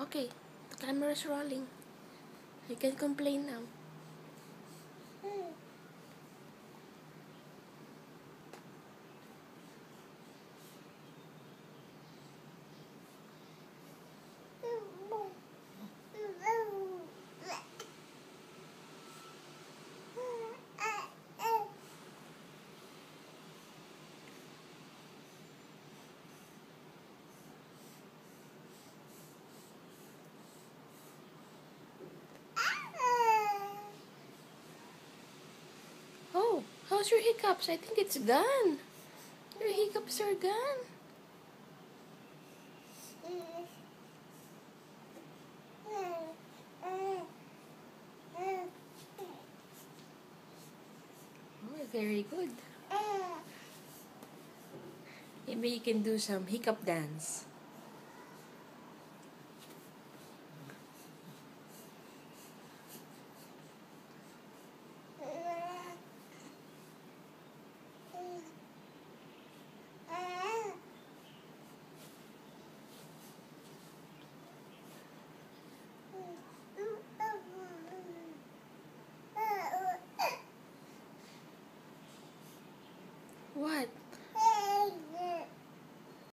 Okay, the camera's rolling. You can complain now. Oh, how's your hiccups? I think it's gone. Your hiccups are gone. Oh, very good. Maybe you can do some hiccup dance.